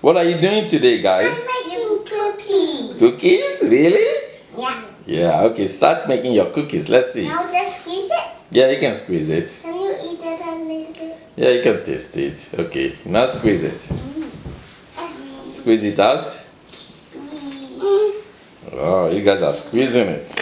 What are you doing today, guys? I'm making cookies. Cookies? Really? Yeah. Yeah, okay, start making your cookies. Let's see. Now just squeeze it. Yeah, you can squeeze it. Can you eat it a little bit? Yeah, you can taste it. Okay, now squeeze it. Squeeze it out. Oh, you guys are squeezing it.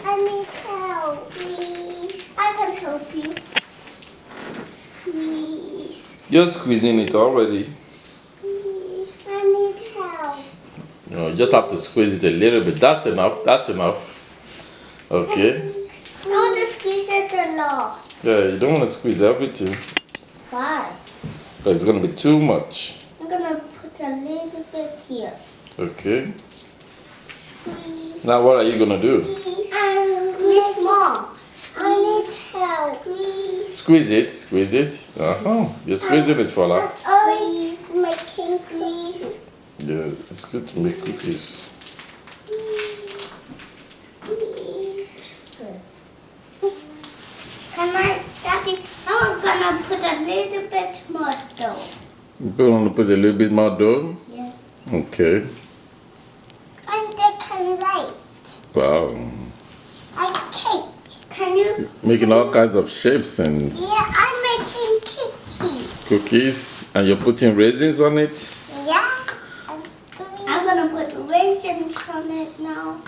I need help, please. I can help you. Squeeze. You're squeezing it already. Please, I need help. No, you just have to squeeze it a little bit. That's enough. That's enough. Okay. I want to squeeze it a lot. Yeah, you don't want to squeeze everything. Why? Because it's going to be too much. I'm gonna put a little bit here. Okay. Squeeze. Now what are you going to do? Yes, Mom. I need help. Please. Squeeze it. Squeeze it. Uh-huh. You're squeezing it, Fola. Always making cookies. Yeah, it's good to make cookies. Can I, Daddy? I'm gonna put a little bit more dough. You want to put a little bit more dough? Yeah. Okay. And they can light. Wow. Like cake. Can you? Making all kinds of shapes and Yeah, I'm making cookies. cookies. And you're putting raisins on it? Yeah. I'm gonna put raisins on it now.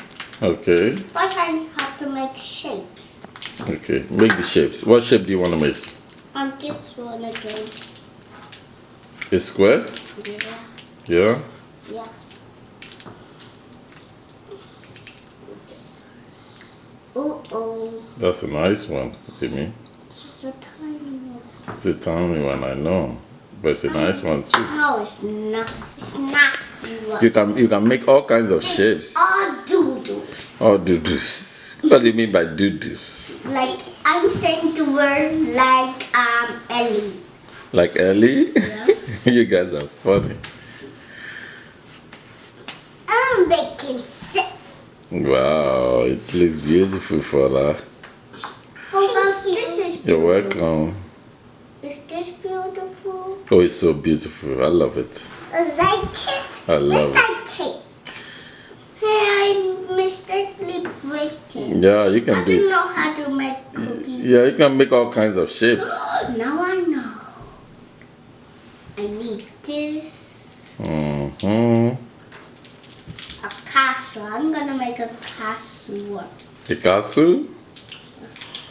Okay. But I have to make shapes. Okay. Make the shapes. What shape do you want to make? This one again. A square? Yeah. Yeah. Yeah. Oh. That's a nice one, Amy. It's a tiny one. It's a tiny one, I know. But it's a nice one too. No, it's not. It's nasty one. You can make all kinds of shapes. All doodles. All doo-doos. What do you mean by doo-doos? Like I'm saying the word like Ellie. Like Ellie? Yeah. You guys are funny. I'm making six. Wow, it looks beautiful, Fola. How about this is You're welcome. Is this beautiful? Oh, it's so beautiful. I love it. I like it. I love Let's like it. Hey, I mistakenly break it. Yeah, you can I do didn't it. know how to make cookies. Yeah, you can make all kinds of shapes. Now I know. I need this. Mm-hmm. A castle. I'm gonna make a castle. A castle?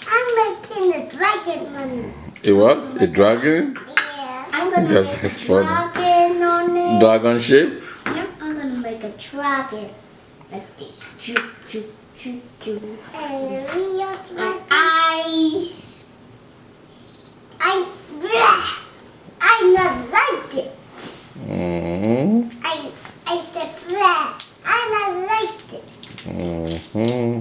I'm making a dragon one. A what? A dragon? Yeah. I'm gonna That's make a funny. dragon on it. Dragon shape? No, I'm gonna make a dragon. Like this. Choo, choo, choo, choo. And a real dragon. Eyes. I not like it. Mm-hmm. I said red. I not like this. Mm-hmm.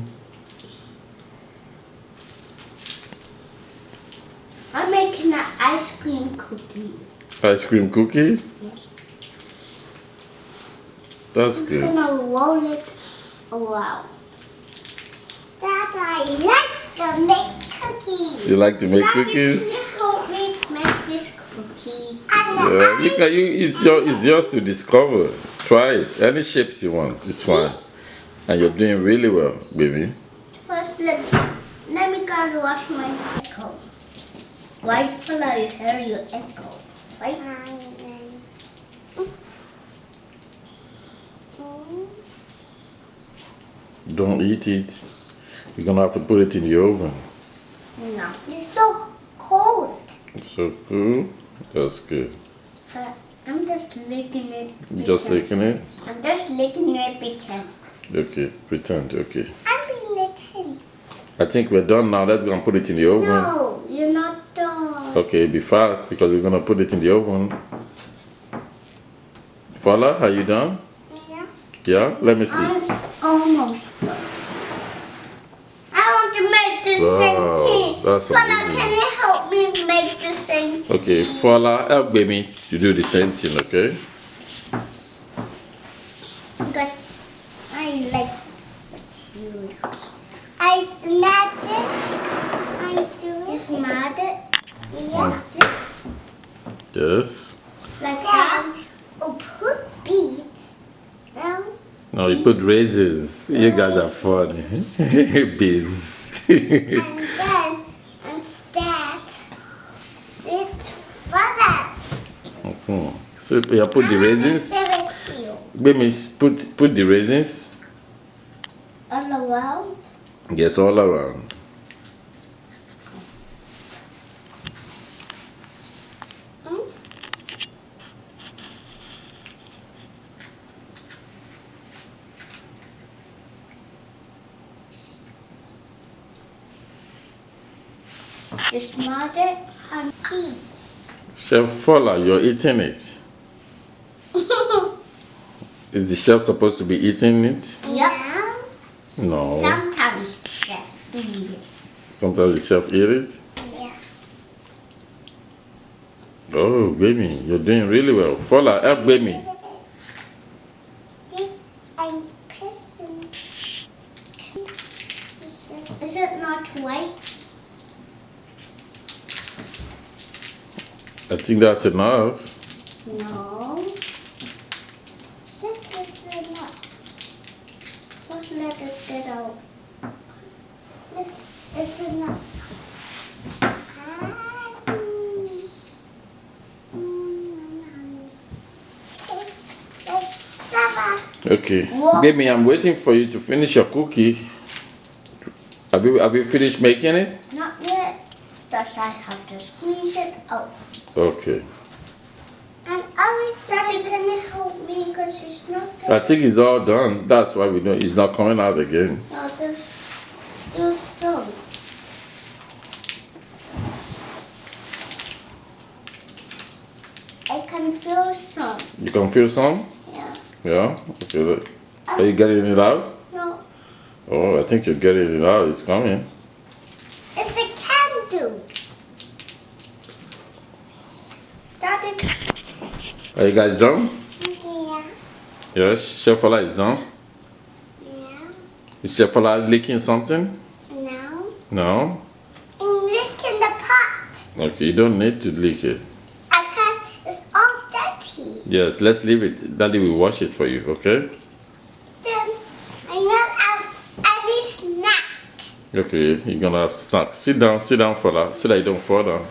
I'm making an ice cream cookie. Ice cream cookie? Yes. That's I'm good. gonna roll it around. Dad, I like to make cookies. You like to make Daddy, cookies? can you help me make this cookie? Yeah, it's yours to discover. Try it. Any shapes you want. It's fine. And you're doing really well, baby. First, let me go and wash my echo. Right below your hair, your echo. Right? Don't eat it. You're gonna have to put it in the oven. No. It's so cold. So cool. That's good. I'm just licking it. Just licking it? I'm just licking it pretend. Okay, pretend, okay. I'm licking. I think we're done now. Let's go and put it in the oven. No, you're not done. Okay, be fast because we're gonna put it in the oven. Fola, are you done? Yeah. Yeah? Let me see. I'm almost done. I want to make the Wow, same thing. that's Fala, amazing. can you help me make the same Okay, Fola, help baby to do the same thing, okay? Because I like you. I smacked it. I do it. You smacked it? Yeah. Yes. Like that. Oh, put beads. No. No, you put raisins. You guys are funny. Bees. And then instead, it's feathers. Mhm. So you put the raisins. Give it to you. Baby, put the raisins. All around. Yes, all around. You smart it and feeds. Chef Fola, you're eating it. Is the chef supposed to be eating it? Yeah. No. Sometimes chef eat it. Sometimes the chef eat it. Yeah. Oh, baby, you're doing really well. Fola, help baby. I'm pissing. Is it not white? I think that's enough. No. This is enough. Just let it get out. This is enough. Okay. What? Baby, I'm waiting for you to finish your cookie. Have you finished making it? Not yet. Thus I have to squeeze it out. Okay. And always Daddy, can you help me because it's not good. I think it's all done. That's why we know it's not coming out again. No, there's still some. I can feel some. You can feel some? Yeah. Yeah? Okay. Look. Are you getting it out? No. Oh, I think you're getting it out. It's coming. It's a candle. Daddy. Are you guys done? Yeah. Yes. Chef Fola is done. Yeah. Is Chef Fola licking something? No. No? I'm licking the pot. Okay, you don't need to lick it. Because it's all dirty. Yes, let's leave it. Daddy will wash it for you, okay? Then I not have any snack. Okay, you're gonna have snacks. Sit down, Fola, so that you don't fall down.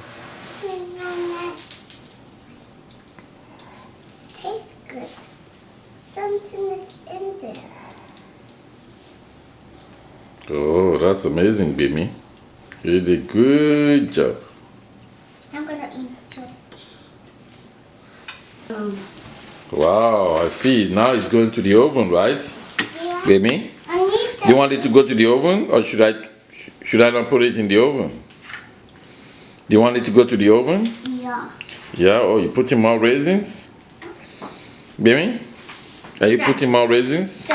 Tastes good. Something is in there. Oh, that's amazing, baby. You did a good job. I'm gonna eat it. Wow, I see. Now it's going to the oven, right? Yeah. Baby? I need Do you want it to go to the oven or should I not put it in the oven? Do you want it to go to the oven? Yeah. Yeah, or you putting more raisins? Baby? Are you putting more raisins? So,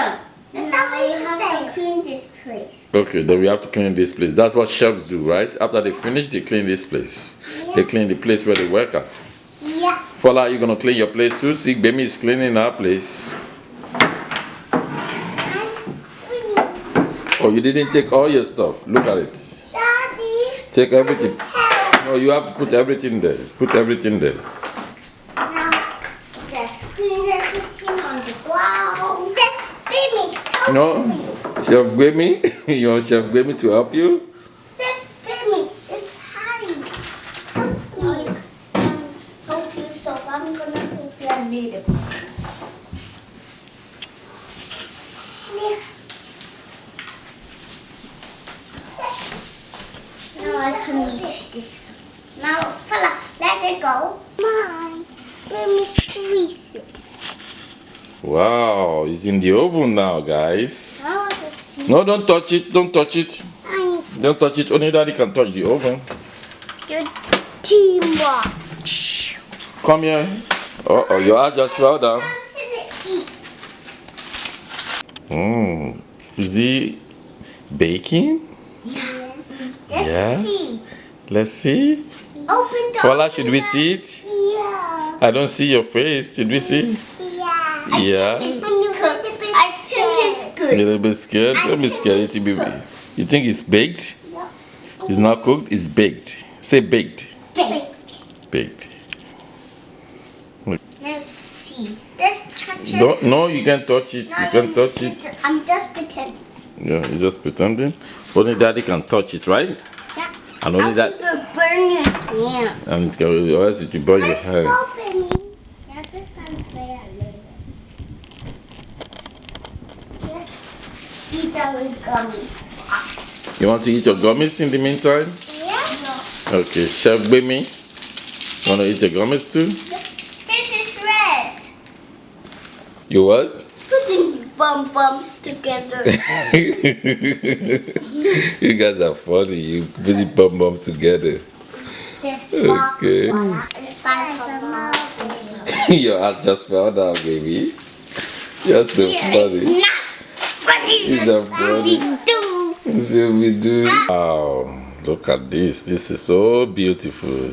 now you have to clean this place. Okay, then we have to clean this place. That's what chefs do, right? After they finish, they clean this place. They clean the place where they work at. Yeah. Fola, are you gonna clean your place too? See, baby is cleaning our place. Oh, you didn't take all your stuff. Look at it. Daddy. Take everything. Help. No, you have to put everything there. Put everything there. Now, let's clean everything on the ground. Chef Bimmy, help No, me. Chef Gbemi, you want Chef Gbemi to help you? Chef Bimmy, it's time. Help me. Help yourself. I'm gonna help you a little. Now I can reach this. Now, fella, let it go. Mine. Let me squeeze it. Wow, it's in the oven now, guys. I want to see. No, don't touch it. Don't touch it. I'm Don't touch it. Only Daddy can touch the oven. good teamwork. Come here. Oh, your eye just fell down. Is he baking? Let's Yeah. see. Let's see. Open the Fola, should we see it? Yeah. I don't see your face. Should we see? Yeah. Yeah. I think it's A good. little bit scared. Don't be scared. You think it's baked? It's not cooked. It's baked. Say baked. Baked. Baked. Let's see. Let's touch it. Don't, no, you can't touch it. You can't touch it. I'm just pretending. Yeah, you're just pretending. Only daddy can touch it, right? Yeah. And only that. Burn your hand. And it can, or else it will burn your hands. Open. Yeah, this time play a little. Just eat our gummy. You want to eat your gummies in the meantime? Yeah. Okay, Chef Bimi. You want to eat your gummies too? This is red. You what? Putting bums together. You guys are funny. You put the bum bums together. This Okay. is fine for mommy. Your heart just fell down, baby. You're so funny. Not funny. It's not funny. Do. So we do. Wow, look at this. This is so beautiful.